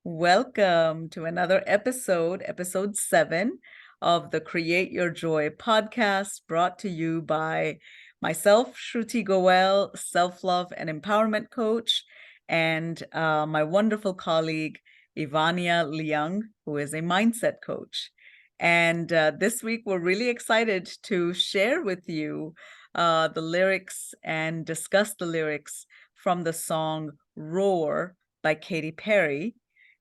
Welcome to another episode 7 of the Create Your Joy podcast, brought to you by myself, Shruti Goel, self-love and empowerment coach, and my wonderful colleague, Ivania Liang, who is a mindset coach. And this week, we're really excited to share with you the lyrics and discuss the lyrics from the song Roar by Katy Perry.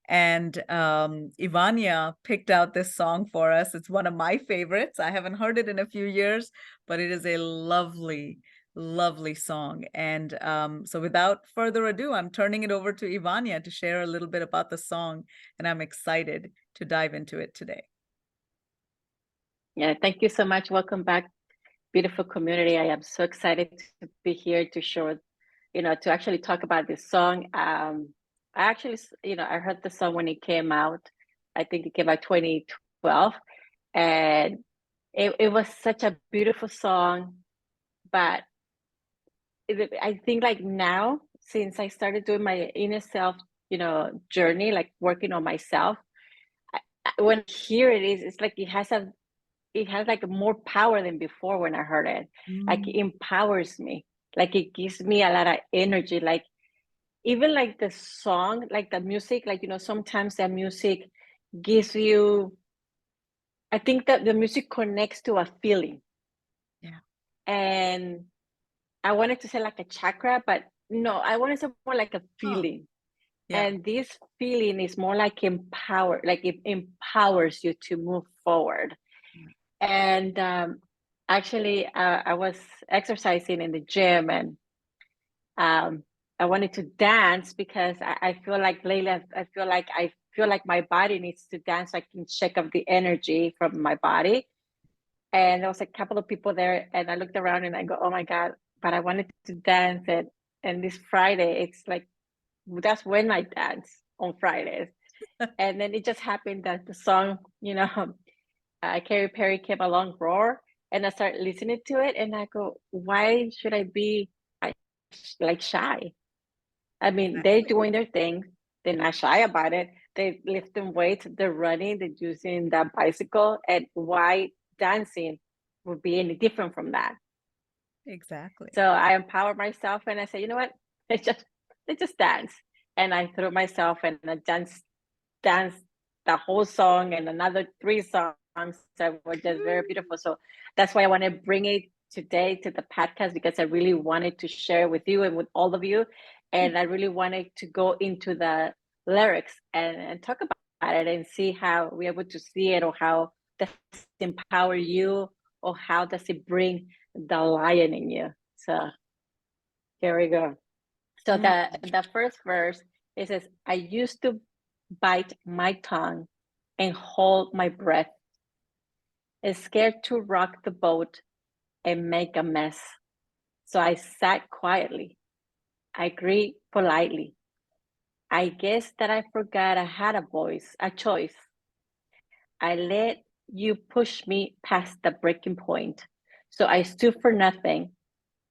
And Ivania picked out this song for us. It's one of my favorites. I haven't heard it in a few years, but it is a lovely, lovely song. And so without further ado, I'm turning it over to Ivania to share a little bit about the song, and I'm excited to dive into it today. Yeah, thank you so much. Welcome back, beautiful community. I am so excited to be here to show, to actually talk about this song. I actually, I heard the song when it came out. I think it came out 2012, and it was such a beautiful song. But I think like now, since I started doing my inner self, journey, like working on myself, when I hear it's like it has like more power than before when I heard it. Like it empowers me. Like it gives me a lot of energy. Like even like the song, like the music, like sometimes the music gives you, I think that the music connects to a feeling. Yeah. And I wanted to say like a chakra, but no, I want to say more like a feeling. Yeah. And this feeling is more like empower, like it empowers you to move forward. And actually, I was exercising in the gym, and I wanted to dance because I feel like lately I feel like my body needs to dance. So I can check up the energy from my body. And there was a couple of people there, and I looked around and I go, "Oh my God!" But I wanted to dance, and this Friday, it's like that's when I dance on Fridays. And then it just happened that the song, Katy Perry came along, Roar, and I started listening to it, and I go, why should I be like shy? I mean, they're doing their thing. They're not shy about it. They're lifting weights. They're running. They're using that bicycle. And why dancing would be any different from that? Exactly. So I empower myself, and I say, you know what? Let's just dance. And I threw myself and I dance the whole song and another 3 songs that were just very beautiful. So that's why I want to bring it today to the podcast, because I really wanted to share with you and with all of you. And I really wanted to go into the lyrics and talk about it and see how we're able to see it, or how does it empower you, or how does it bring the lion in you. So here we go. So the first verse, it says, I used to bite my tongue and hold my breath, scared to rock the boat and make a mess. So I sat quietly. I agreed politely. I guess that I forgot I had a choice. I let you push me past the breaking point. So I stood for nothing.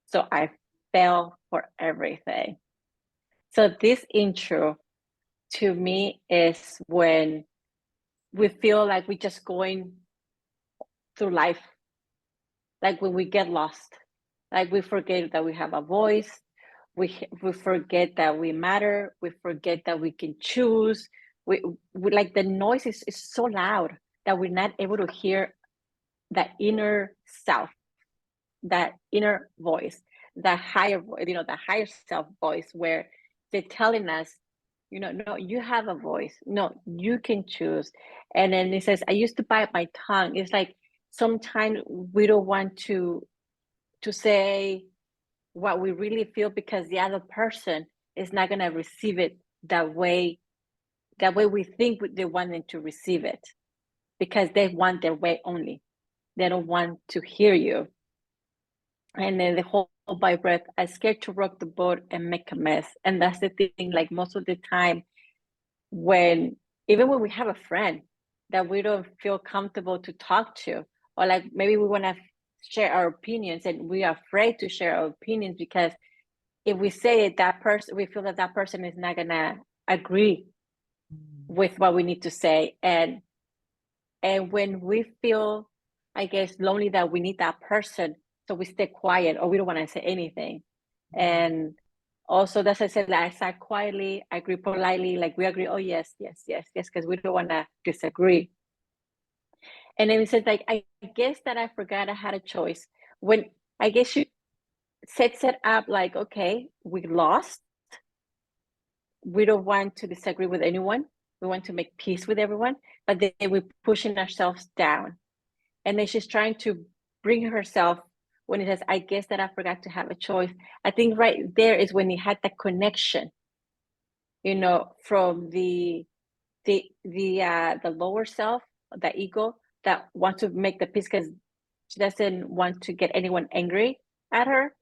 So I fell for everything. So this intro to me is when we feel like we're just going through life, like when we get lost, like we forget that we have a voice, we forget that we matter, we forget that we can choose. We like the noise is so loud that we're not able to hear that inner self, that inner voice, the higher voice, the higher self voice, where they're telling us, no, you have a voice. No, you can choose. And then it says, I used to bite my tongue. It's like sometimes we don't want to say what we really feel, because the other person is not gonna receive it that way we think they want them to receive it, because they want their way only. They don't want to hear you. And then the whole by breath, I scared to rock the boat and make a mess. And that's the thing, like most of the time, even when we have a friend that we don't feel comfortable to talk to, or like maybe we want to share our opinions and we are afraid to share our opinions, because if we say it, that person, we feel that person is not gonna agree with what we need to say. And when we feel, I guess, lonely, that we need that person, so we stay quiet or we don't want to say anything. And also, that's I said, like, I sat quietly, I agree politely, like we agree, oh yes, yes, yes, yes, because we don't want to disagree. And then he said, like, I guess that I forgot I had a choice. When I guess you set up like, okay, we lost. We don't want to disagree with anyone. We want to make peace with everyone, but then we're pushing ourselves down. And then she's trying to bring herself when it says, I guess that I forgot to have a choice. I think right there is when he had that connection, you know, from the lower self, the ego that wants to make the peace because she doesn't want to get anyone angry at her.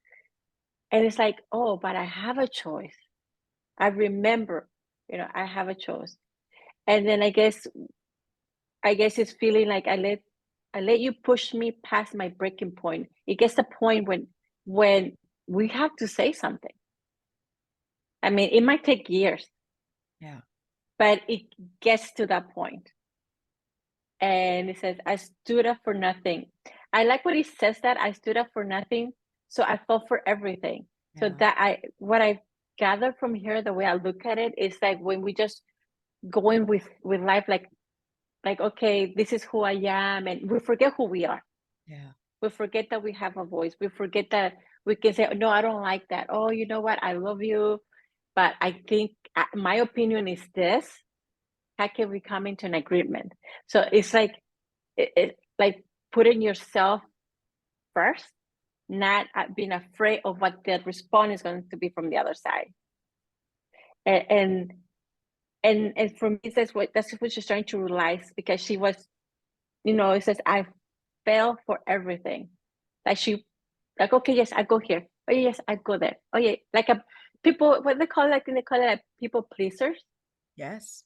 And it's like, oh, but I have a choice. I remember, you know, I have a choice. And then I guess it's feeling like I let you push me past my breaking point. It gets the point when we have to say something. I mean, it might take years. Yeah. But it gets to that point. And it says, I stood up for nothing. I like what he says, that I stood up for nothing, so I fell for everything. Yeah. So that what I gather from here, the way I look at it, is like when we just going with life, like okay, this is who I am, and we forget who we are. Yeah. We forget that we have a voice. We forget that we can say, no, I don't like that. Oh, you know what? I love you, but I think my opinion is this. How can we come into an agreement? So it's like like putting yourself first, not being afraid of what the response is going to be from the other side. And for me, that's what she's trying to realize, because she was, you know, it says, I fell for everything. Like she, like, okay, yes, I go here. Oh yes, I go there. Oh yeah, like a people, what they call it, like they call it like people pleasers. Yes.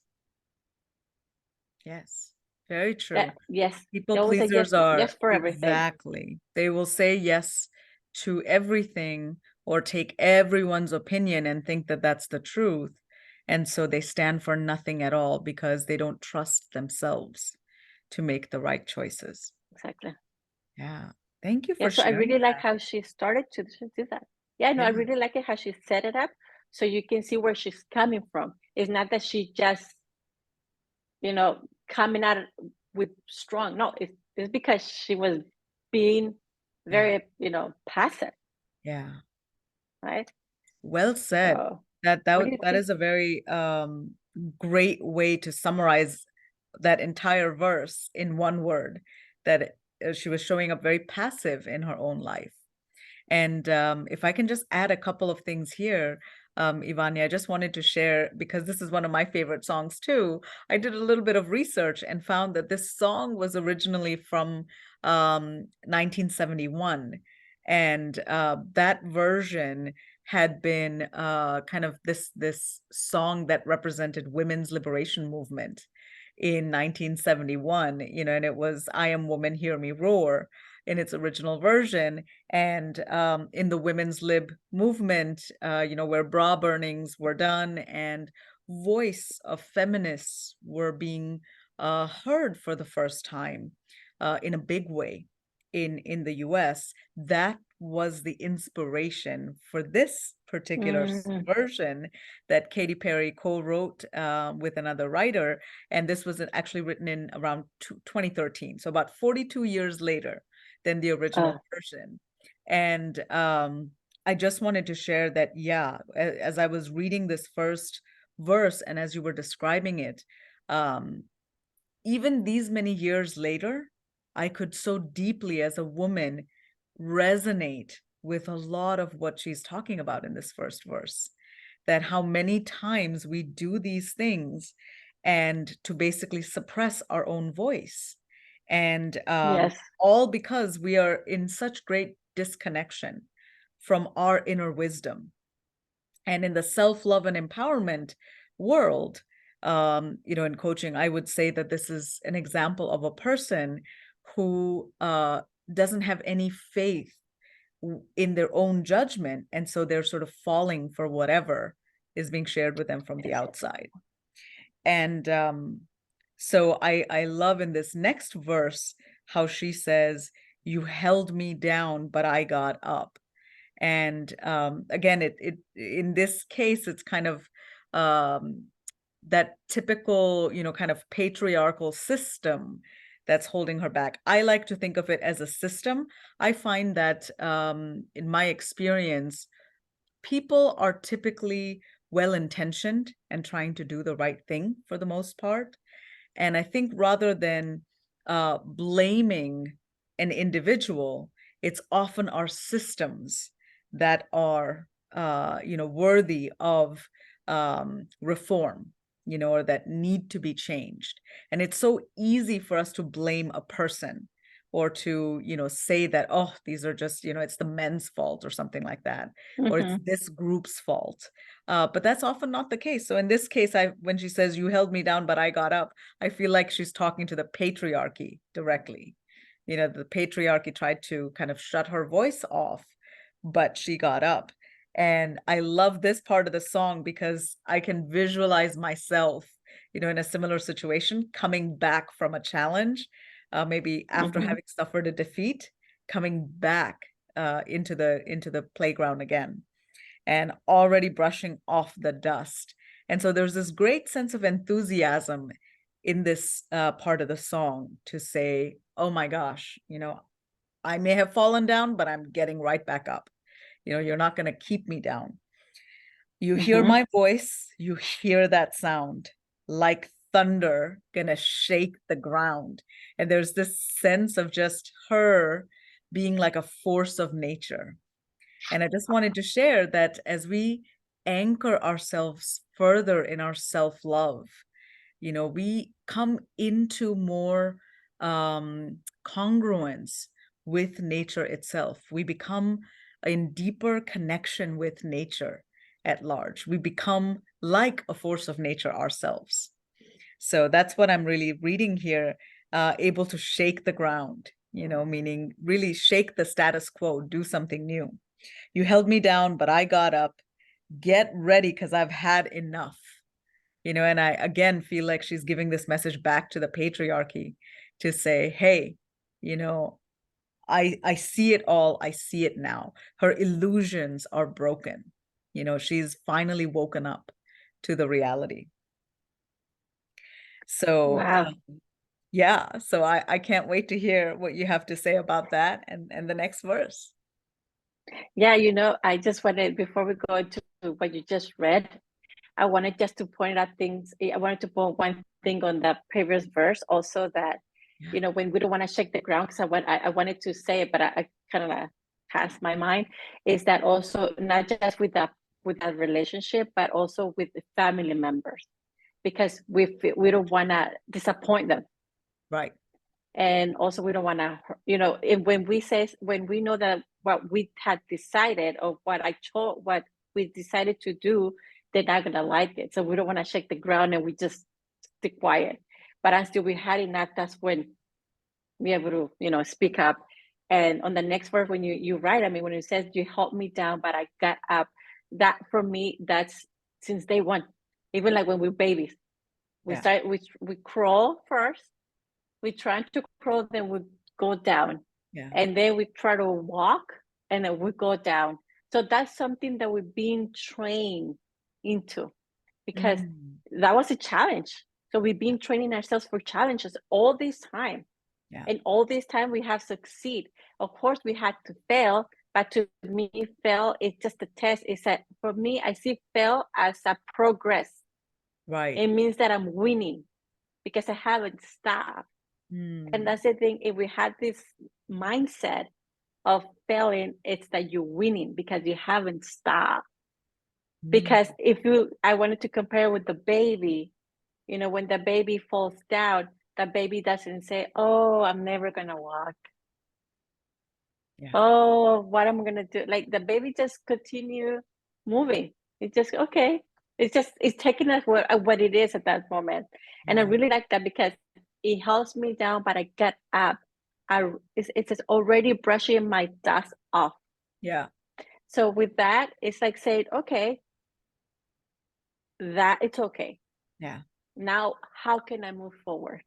Yes. Very true. Yes, People they always say pleasers yes, are yes for everything. exactly. They will say yes to everything or take everyone's opinion and think that that's the truth. And so they stand for nothing at all because they don't trust themselves to make the right choices. Exactly. Yeah. Thank you Yeah, for so I sharing really like that. how she started to do that. Yeah, no, I Yeah. really like it how she set it up, so you can see where she's coming from. It's not that she just, you know, coming out with strong. No, it's because she was being Yeah. very, you know, passive, Yeah. right? Well said. So what do you That think? is a very great way to summarize that entire verse in one word, that she was showing up very passive in her own life. And if I can just add a couple of things here, Ivani, I just wanted to share, because this is one of my favorite songs too. I did a little bit of research and found that this song was originally from 1971. And that version had been kind of this song that represented women's liberation movement in 1971, you know, and it was I Am Woman, Hear Me Roar in its original version. And in the women's lib movement, you know, where bra burnings were done and voice of feminists were being heard for the first time in a big way in the US, that was the inspiration for this particular version that Katy Perry co-wrote with another writer. And this was actually written in around 2013, so about 42 years later than the original version. And I just wanted to share that, yeah, as I was reading this first verse and as you were describing it, even these many years later, I could so deeply as a woman resonate with a lot of what she's talking about in this first verse, that how many times we do these things and to basically suppress our own voice. And Yes, all because we are in such great disconnection from our inner wisdom. And in the self-love and empowerment world, you know, in coaching, I would say that this is an example of a person who doesn't have any faith in their own judgment. And so they're sort of falling for whatever is being shared with them from the outside. And so I love in this next verse how she says, "You held me down, but I got up." And again, it in this case, it's kind of that typical, kind of patriarchal system that's holding her back. I like to think of it as a system. I find that in my experience, people are typically well-intentioned and trying to do the right thing for the most part. And I think rather than blaming an individual, it's often our systems that are, worthy of reform, or that need to be changed. And it's so easy for us to blame a person or to, say that, oh, these are just, it's the men's fault or something like that, or it's Mm-hmm. this group's fault. But that's often not the case. So in this case, when she says, "You held me down, but I got up," I feel like she's talking to the patriarchy directly. The patriarchy tried to kind of shut her voice off, but she got up. And I love this part of the song because I can visualize myself, in a similar situation, coming back from a challenge, maybe after Mm-hmm. having suffered a defeat, coming back into the playground again and already brushing off the dust. And so there's this great sense of enthusiasm in this part of the song to say, "Oh my gosh, I may have fallen down, but I'm getting right back up. You're not going to keep me down. You hear Mm-hmm. my voice, you hear that sound like thunder gonna shake the ground." And there's this sense of just her being like a force of nature. And I just wanted to share that as we anchor ourselves further in our self-love, we come into more congruence with nature itself. We become in deeper connection with nature at large. We become like a force of nature ourselves. So that's what I'm really reading here, able to shake the ground, meaning really shake the status quo, do something new. You held me down, but I got up. Get ready because I've had enough. And I again feel like she's giving this message back to the patriarchy to say, hey, you know, I see it all. I see it now. Her illusions are broken. She's finally woken up to the reality. So Wow. yeah, so I can't wait to hear what you have to say about that and the next verse. Yeah, I just wanted, before we go into what you just read, I wanted just to point out things. I wanted to point one thing on the previous verse also, that, Yeah. when we don't want to shake the ground, because I wanted to say it, but I kind of passed my mind, is that also not just with that relationship, but also with the family members, because we don't want to disappoint them. Right. And also we don't want to, when we know that what we had decided, or what we decided to do, they're not going to like it, so we don't want to shake the ground, and we just stay quiet. But until we had enough, that's when we able to, speak up. And on the next verse, when you write, I mean, when it says, "You held me down, but I got up," that for me, that's since day one. Even like when we're babies, Yeah. we crawl first, we try to crawl, then we go down, Yeah. and then we try to walk, and then we go down. So that's something that we're being trained into, because Mm. that was a challenge. So we've been training ourselves for challenges all this time, Yeah. and all this time we have succeed. Of course, we had to fail, but to me, fail is just a test. It's that for me, I see fail as a progress. Right. It means that I'm winning because I haven't stopped. And Mm. that's the thing. If we had this mindset of failing, it's that you're winning because you haven't stopped. Mm. Because I wanted to compare with the baby, when the baby falls down, the baby doesn't say, "Oh, I'm never going to walk. Yeah. Oh, what am I going to do?" Like the baby just continue moving. It's just, okay. It's taking us what it is at that moment. And I Yeah. really like that because it helps me down, but I get up. It's just already brushing my dust off. Yeah. So with that, it's like saying, okay, that it's okay. Yeah. Now, how can I move forward?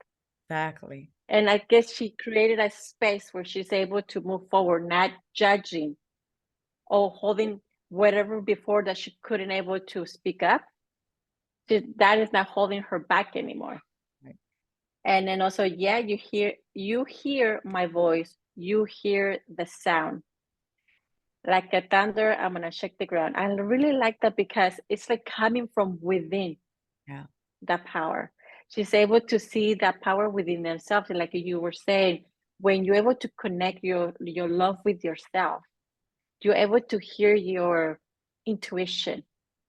Exactly. And I guess she created a space where she's able to move forward, not judging or holding whatever before that she couldn't able to speak up. That is not holding her back anymore. Right. And then also, yeah, you hear my voice, you hear the sound. Like a thunder, I'm gonna shake the ground. I really like that because it's like coming from within. Yeah. That power. She's able to see that power within themselves. Like you were saying, when you're able to connect your love with yourself, you're able to hear your intuition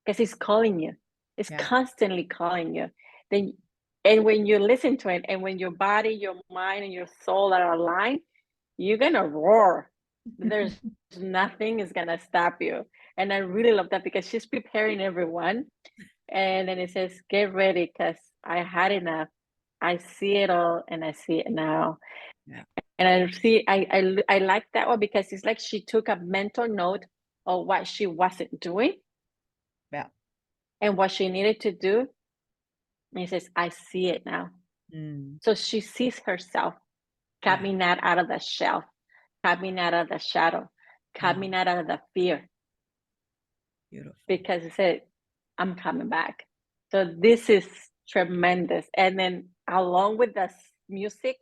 because it's calling you. It's Yeah. constantly calling you. Then, and when you listen to it, and when your body, your mind, and your soul are aligned, you're gonna roar. There's nothing is gonna stop you. And I really love that because she's preparing everyone. And then it says, get ready because I had enough. I see it all and I see it now. Yeah. And I like that one because it's like she took a mental note of what she wasn't doing Yeah. and what she needed to do. And it says, I see it now. Mm. So she sees herself Yeah. coming out of the shell, coming out of the shadow, coming out of the fear. Beautiful. Because it said, I'm coming back. So this is tremendous. And then along with the music,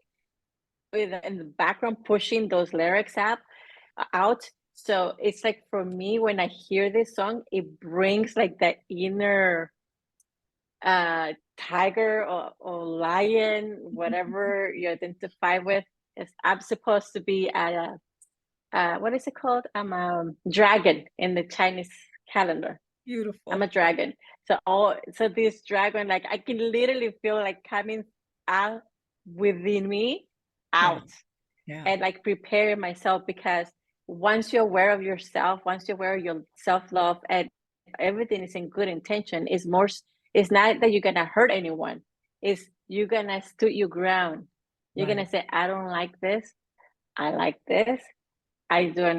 with in the background pushing those lyrics out. So it's like for me, when I hear this song, it brings like that inner tiger or lion, whatever you identify with. I'm supposed to be a what is it called? I'm a dragon in the Chinese calendar. I'm Beautiful. a dragon. So this dragon, like I can literally feel like coming out within me, Yeah. out, Yeah. and like preparing myself because once you're aware of yourself, once you're aware of your self-love and everything is in good intention, it's not that you're gonna hurt anyone. It's you're gonna stood your ground. You're Right. gonna say, I don't like this, I like this, I do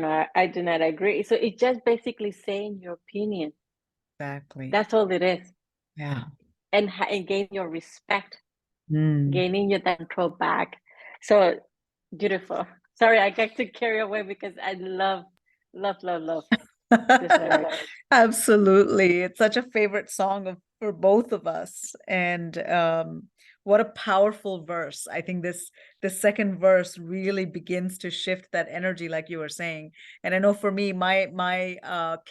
not agree. So it's just basically saying your opinion. Exactly. That's all it is. Yeah. And gain your respect, Mm. gaining your control back. So beautiful. Sorry, I got to carry away because I love this lyrics. Absolutely. It's such a favorite song for both of us. And what a powerful verse. I think this second verse really begins to shift that energy, like you were saying. And I know for me, my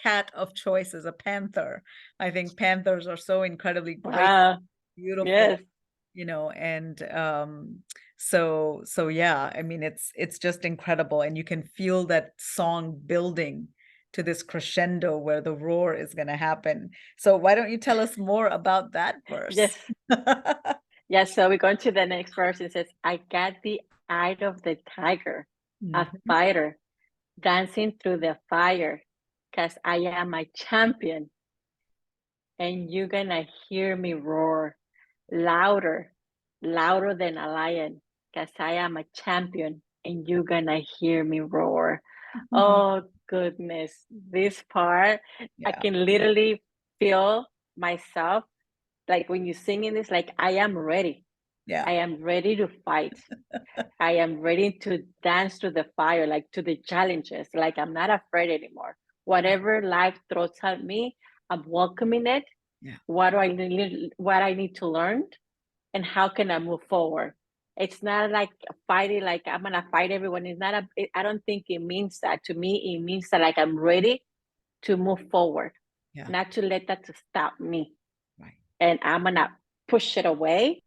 cat of choice is a panther. I think panthers are so incredibly great, Wow. beautiful, Yes. and so yeah, I mean it's just incredible, and you can feel that song building to this crescendo where the roar is going to happen. So why don't you tell us more about that verse? Yes. Yes. So we go to the next verse. It says, I got the eye of the tiger, a Mhm. fighter, dancing through the fire, because I am a champion, and you're gonna hear me roar louder, louder than a lion, because I am a champion, and you're gonna hear me roar. Oh goodness, this part, I Yeah. can literally feel myself like when you're singing this, like I am ready. Yeah. I am ready to fight. I am ready to dance to the fire, like to the challenges. Like I'm not afraid anymore. Whatever life throws at me, I'm welcoming it. Yeah. What I need to learn, and how can I move forward? It's not like fighting, like I'm gonna fight everyone. It's not I don't think it means that. To me, it means that like I'm ready to move forward, Yeah. not to let that to stop me. Right. And I'm gonna push it away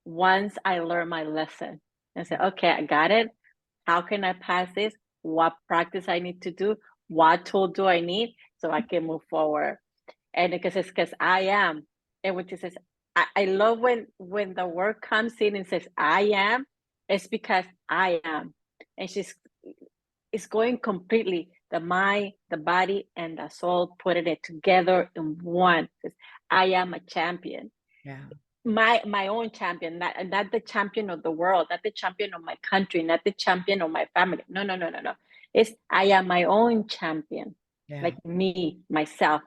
once I learn my lesson and say, Yeah. okay, I got it. How can I pass this? What practice I need to do? What tool do I need so I can move forward? And because I am, and which says, I love when the word comes in and says I am, it's because I am, and she's it's going completely the mind, the body, and the soul, putting it together in one. Says, I am a champion, Yeah. my own champion, not the champion of the world, not the champion of my country, not the champion of my family. No, no, no, no, no. It's I am my own champion, Yeah. like me, myself.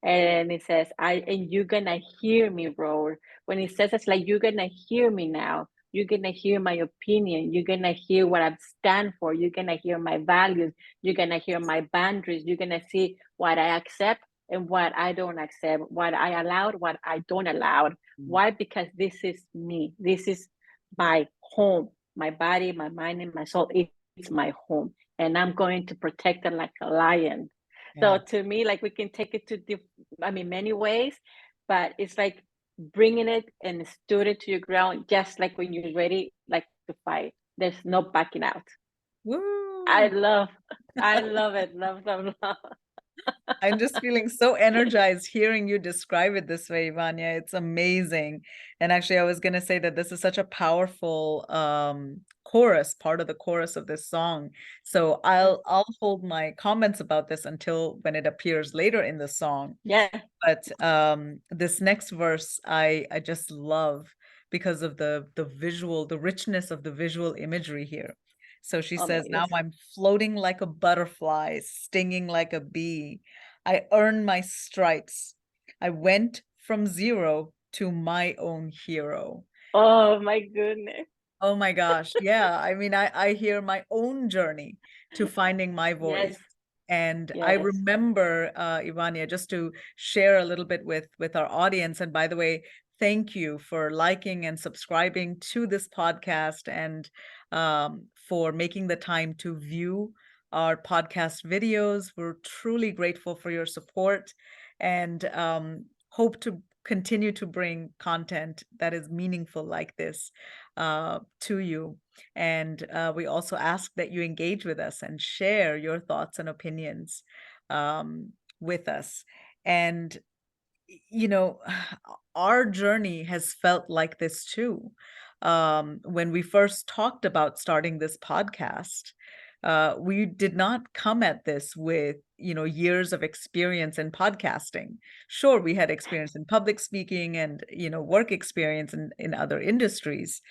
And it says, and you're gonna hear me roar. When it says it's like you're gonna hear me now. You're gonna hear my opinion. You're gonna hear what I stand for. You're gonna hear my values. You're gonna hear my boundaries. You're gonna see what I accept and what I don't accept, what I allowed, what I don't allow. Why? Because this is me. This is my home, my body, my mind, and my soul. It's my home, and I'm going to protect it like a lion. So Yeah. to me, like we can take it to many ways, but it's like bringing it and stood it to your ground, just like when you're ready, like to fight. There's no backing out. I Woo! love, I love it. Love, love, love. I'm just feeling so energized hearing you describe it this way, Vanya. It's amazing. And actually, I was going to say that this is such a powerful chorus, part of the chorus of this song. So I'll hold my comments about this until when it appears later in the song. Yeah. But this next verse I just love because of the visual, the richness of the visual imagery here. So she Oh my says, now goodness. I'm floating like a butterfly, stinging like a bee. I earned my stripes. I went from zero to my own hero. Oh my goodness. Oh my gosh. Yeah. I mean, I hear my own journey to finding my Yes. voice. And I Yes. remember, Ivania, just to share a little bit with our audience. And by the way, thank you for liking and subscribing to this podcast and for making the time to view our podcast videos. We're truly grateful for your support and hope to continue to bring content that is meaningful like this to you. And we also ask that you engage with us and share your thoughts and opinions with us. And, you know, our journey has felt like this too. When we first talked about starting this podcast, we did not come at this with, you know, years of experience in podcasting. Sure, we had experience in public speaking and, you know, work experience in other industries.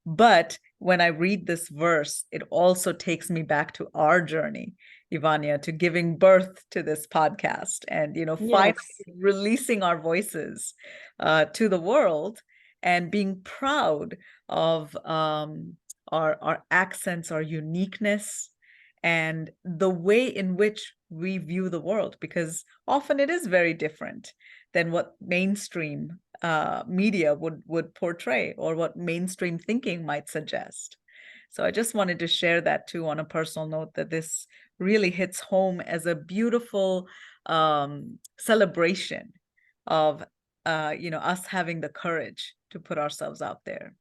But when I read this verse, it also takes me back to our journey, Ivania, to giving birth to this podcast and, you know, finally Yes. releasing our voices to the world and being proud of our accents, our uniqueness, and the way in which we view the world, because often it is very different than what mainstream media would portray or what mainstream thinking might suggest. So I just wanted to share that too on a personal note, that this really hits home as a beautiful celebration of you know, us having the courage to put ourselves out there.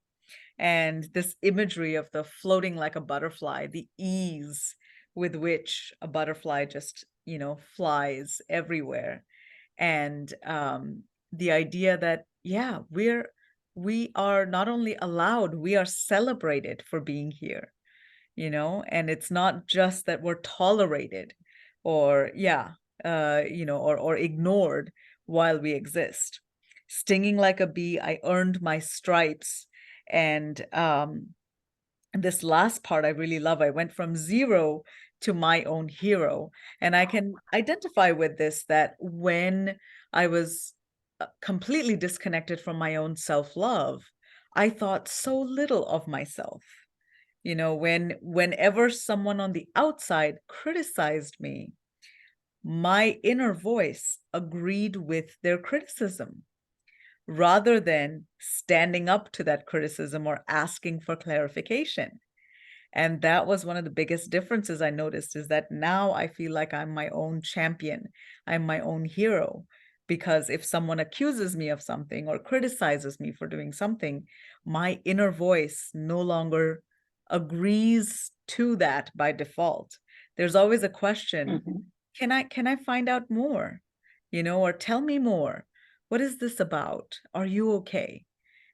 And this imagery of the floating like a butterfly, the ease with which a butterfly just, you know, flies everywhere. And the idea that, yeah, we are not only allowed, we are celebrated for being here, you know, and it's not just that we're tolerated or, yeah, you know, or ignored while we exist. Stinging like a bee, I earned my stripes. And this last part I really love. I went from zero to my own hero. And I can identify with this, that when I was completely disconnected from my own self-love, I thought so little of myself. You know, whenever someone on the outside criticized me, my inner voice agreed with their criticism rather than standing up to that criticism or asking for clarification. And that was one of the biggest differences I noticed, is that now I feel like I'm my own champion. I'm my own hero. Because if someone accuses me of something or criticizes me for doing something, my inner voice no longer agrees to that by default. There's always a question, Mhm. can I find out more? You know, or tell me more. What is this about? Are you okay?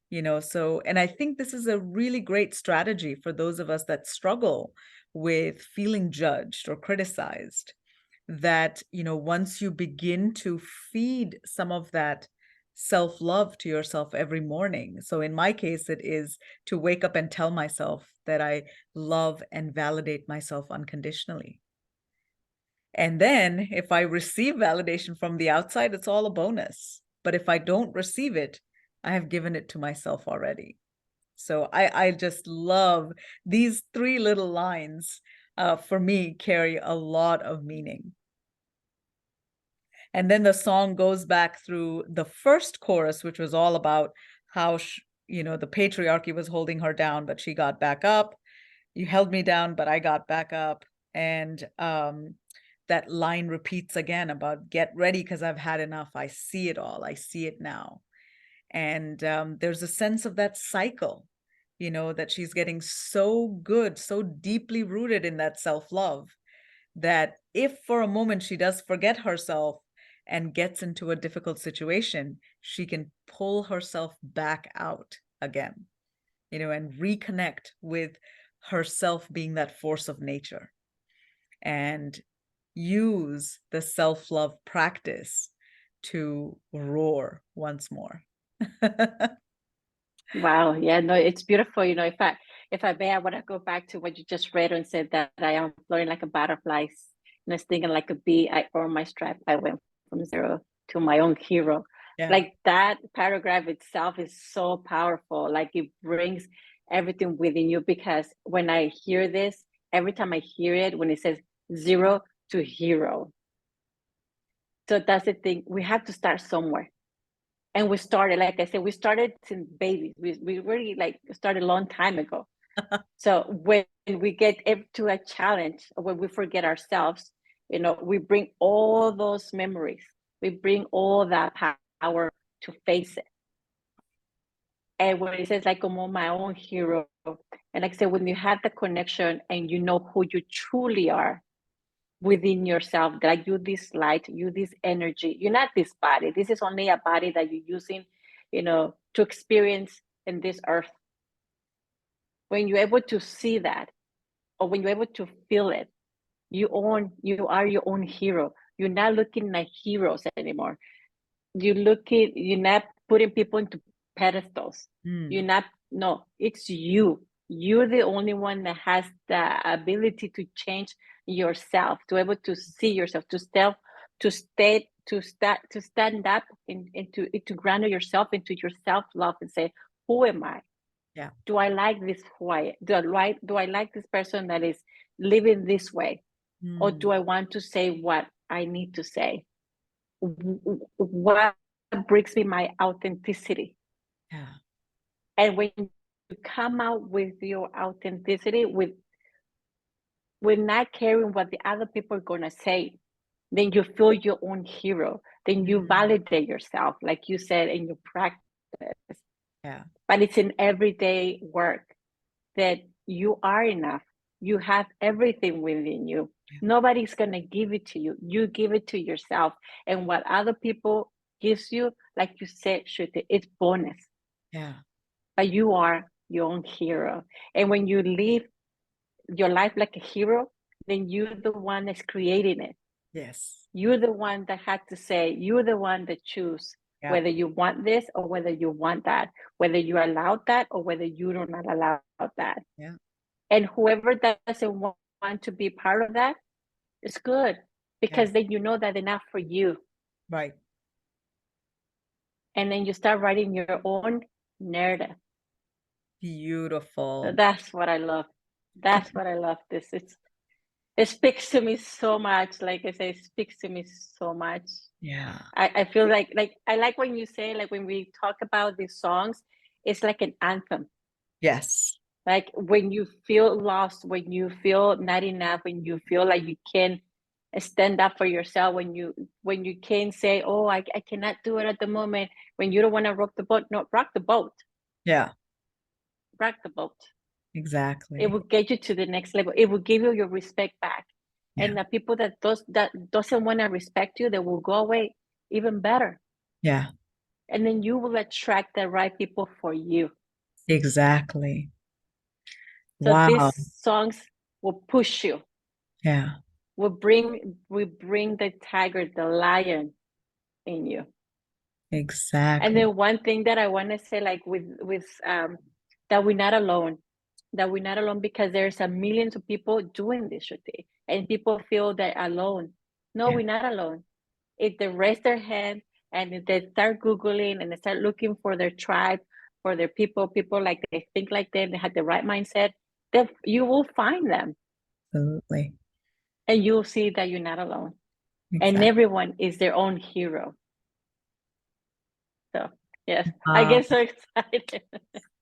You know, so, and I think this is a really great strategy for those of us that struggle with feeling judged or criticized, that, you know, once you begin to feed some of that self-love to yourself every morning. So in my case, it is to wake up and tell myself that I love and validate myself unconditionally. And then if I receive validation from the outside, it's all a bonus. But if I don't receive it, I have given it to myself already. So I just love these three little lines. For me, carry a lot of meaning. And then the song goes back through the first chorus, which was all about how the patriarchy was holding her down, but she got back up. You held me down, but I got back up. And that line repeats again about get ready because I've had enough. I see it all. I see it now. And there's a sense of that cycle, that she's getting so good, so deeply rooted in that self-love, that if for a moment she does forget herself and gets into a difficult situation, she can pull herself back out again, and reconnect with herself being that force of nature, and use the self-love practice to roar once more. Wow. Yeah, no, it's beautiful. If I may, I want to go back to what you just read and said that I am flowing like a butterfly, stinging like a bee. I earned my stripe. I went from zero to my own hero. Yeah. Like that paragraph itself is so powerful. Like it brings everything within you, because when I hear this, every time I hear it, when it says zero to hero. So that's the thing. We have to start somewhere. And we started, like I said, we started since babies. We really like started a long time ago. So when we get to a challenge, when we forget ourselves, we bring all those memories. We bring all that power to face it. And when it says like, como my own hero, and like I said, when you have the connection and you know who you truly are within yourself, that you this light, you this energy, you're not this body. This is only a body that you're using, to experience in this earth. When you're able to see that, or when you're able to feel it, you are your own hero. You're not looking like heroes anymore. You're not putting people into pedestals. No, it's you. You're the only one that has the ability to change yourself, to able to see yourself, to stand up to ground yourself into your self-love and say, who am I? Yeah. Do I like this? Do I like this person that is living this way? Or do I want to say what I need to say? What brings me my authenticity? Yeah. And when you come out with your authenticity, with not caring what the other people are gonna say, then you feel your own hero. Then you validate yourself, like you said, in your practice. Yeah. But it's in everyday work that you are enough. You have everything within you. Yeah. Nobody's gonna give it to you. You give it to yourself. And what other people gives you, like you said, Shruti, it's bonus. Yeah. But you are your own hero. And when you live your life like a hero, then you're the one that's creating it. Yes. You're the one that had to say, you're the one that choose whether you want this or whether you want that, whether you allow that or whether you do not allow that. Yeah. And whoever doesn't want to be part of that, it's good, because then you know that they're not for you. Right. And then you start writing your own narrative. Beautiful. So that's what I love. That's what I love. It speaks to me so much. Like I say, it speaks to me so much. Yeah. I feel like I like when you say, like when we talk about these songs, it's like an anthem. Yes. Like when you feel lost, when you feel not enough, when you feel like you can't stand up for yourself, when you can't say, oh, I cannot do it at the moment, when you don't want to rock the boat, no, rock the boat. Yeah. Rock the boat. Exactly. It will get you to the next level. It will give you your respect back. Yeah. And the people that doesn't want to respect you, they will go away even better. Yeah. And then you will attract the right people for you. Exactly. So wow. these songs will push you. Yeah. We bring the tiger, the lion in you. Exactly. And then one thing that I want to say, like with that we're not alone. That we're not alone, because there's a millions of people doing this, Shruti, and people feel they're alone. No, we're not alone. If they raise their hand and if they start Googling and they start looking for their tribe, for their people like they think like them, they have the right mindset, then you will find them Absolutely. and you'll see that you're not alone. And Exactly. everyone is their own hero. So yes, I Wow. get so excited.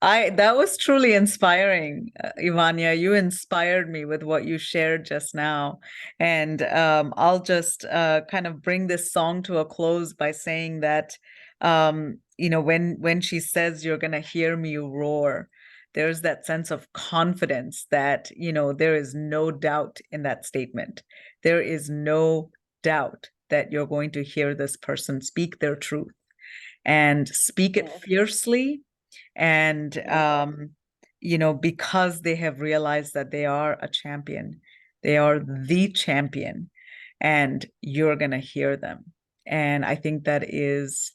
That was truly inspiring, Ivania. You inspired me with what you shared just now. And I'll just kind of bring this song to a close by saying that when she says you're gonna hear me roar, there's that sense of confidence that, there is no doubt in that statement. There is no doubt that you're going to hear this person speak their truth and speak it Yes, fiercely and yes. because they have realized that they are a champion, they are the champion, and you're going to hear them. And I think that is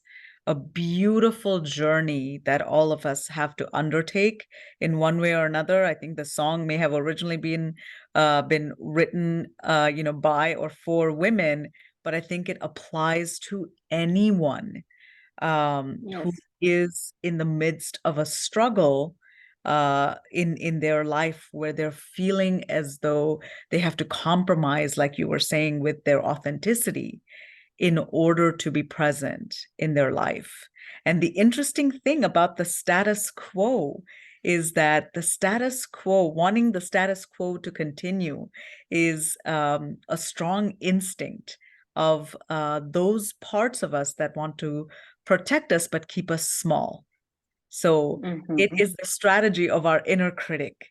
a beautiful journey that all of us have to undertake in one way or another. I think the song may have originally been written by or for women, but I think it applies to anyone who Yes. is in the midst of a struggle in their life where they're feeling as though they have to compromise, like you were saying, with their authenticity in order to be present in their life. And the interesting thing about the status quo is that wanting the status quo to continue, is a strong instinct of those parts of us that want to protect us but keep us small. So it Mm-hmm. is the strategy of our inner critic,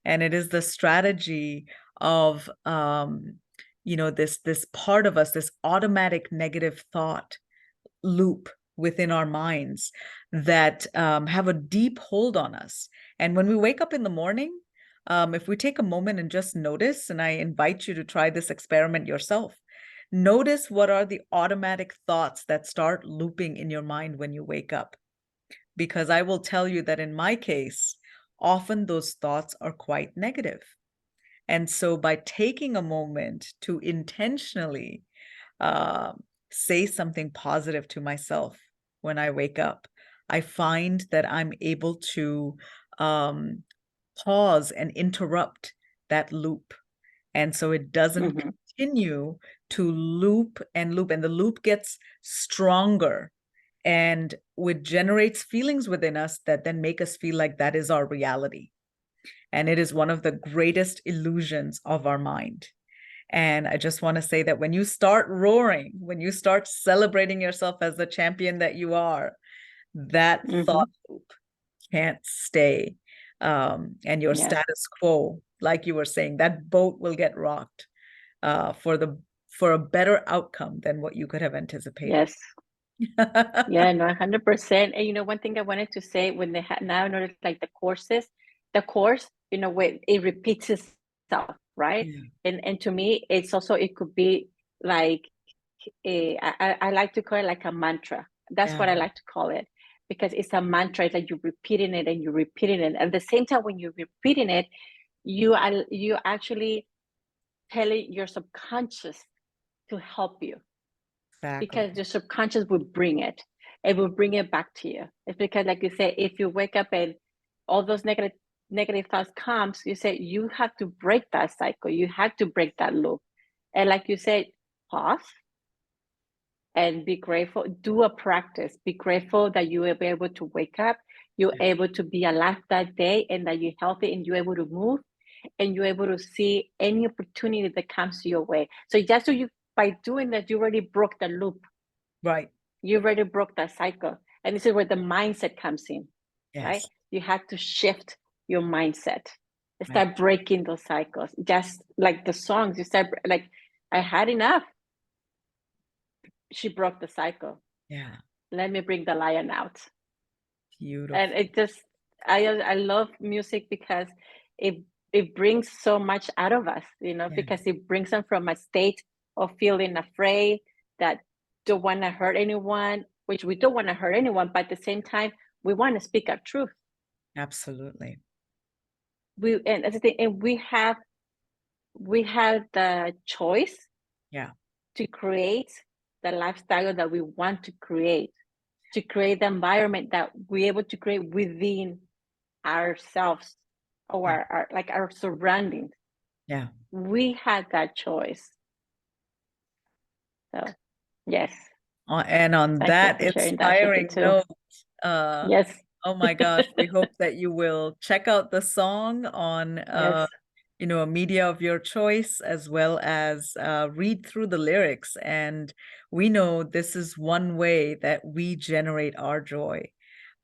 and it is the strategy of this part of us, this automatic negative thought loop within our minds that have a deep hold on us. And when we wake up in the morning, if we take a moment and just notice, and I invite you to try this experiment yourself, notice what are the automatic thoughts that start looping in your mind when you wake up. Because I will tell you that in my case, often those thoughts are quite negative. And so by taking a moment to intentionally uh, say something positive to myself when I wake up, I find that I'm able to um, pause and interrupt that loop. And so it doesn't Mm-hmm. continue to loop and loop, and the loop gets stronger, and it generates feelings within us that then make us feel like that is our reality. And it is one of the greatest illusions of our mind. And I just want to say that when you start roaring, when you start celebrating yourself as the champion that you are, that Mm-hmm. thought loop can't stay. And your Yes. status quo, like you were saying, that boat will get rocked for a better outcome than what you could have anticipated. Yes. Yeah, no, 100%. And one thing I wanted to say, when they have now notice like the course, when it repeats itself, right? Yeah. And to me, it could be like I like to call it like a mantra. That's Yeah. what I like to call it, because it's a mantra. It's like you're repeating it and you're repeating it. At the same time, when you're repeating it, you actually telling your subconscious to help you, Exactly. because the subconscious will bring it. It will bring it back to you. It's because, like you say, if you wake up and all those negative thoughts comes, you say you have to break that cycle. You have to break that loop. And like you said, pause and be grateful. Do a practice. Be grateful that you will be able to wake up. You're Yeah. able to be alive that day, and that you're healthy, and you're able to move, and you're able to see any opportunity that comes your way. So just so you, by doing that, you already broke the loop. Right. You already broke that cycle. And this is where the mindset comes in, right? Yes. You have to shift your mindset. Right. Start breaking those cycles. Just like the songs, you start like, I had enough. She broke the cycle. Yeah. Let me bring the lion out. And Beautiful. it just, I love music because it it brings so much out of us, Yeah. because it brings them from a state of feeling afraid, that don't want to hurt anyone, which we don't want to hurt anyone, but at the same time, we want to speak our truth. Absolutely. And that's the thing, and we have the choice Yeah. to create the lifestyle that we want to create the environment that we're able to create within ourselves or our surroundings. Yeah. We had that choice. So yes. And on Thank you that for sharing that, Shruti, inspiring too. note, Yes. oh my gosh, we hope that you will check out the song on Yes. a media of your choice, as well as read through the lyrics. And we know this is one way that we generate our joy,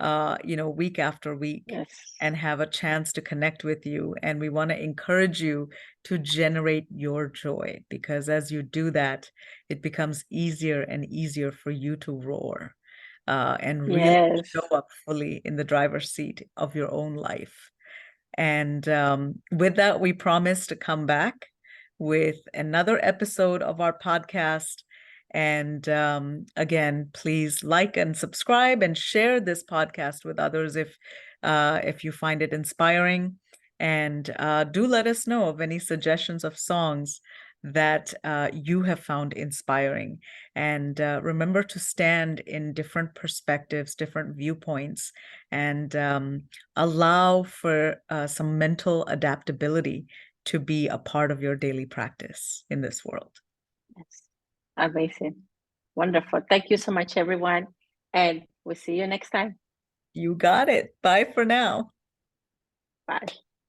week after week, Yes. and have a chance to connect with you. And we want to encourage you to generate your joy, because as you do that, it becomes easier and easier for you to roar and really Yes. show up fully in the driver's seat of your own life. And with that, we promise to come back with another episode of our podcast. And again, please like and subscribe and share this podcast with others if you find it inspiring. And do let us know of any suggestions of songs that you have found inspiring. And remember to stand in different perspectives, different viewpoints, and allow for some mental adaptability to be a part of your daily practice in this world. Yes. Amazing. Wonderful. Thank you so much, everyone. And we'll see you next time. You got it. Bye for now. Bye.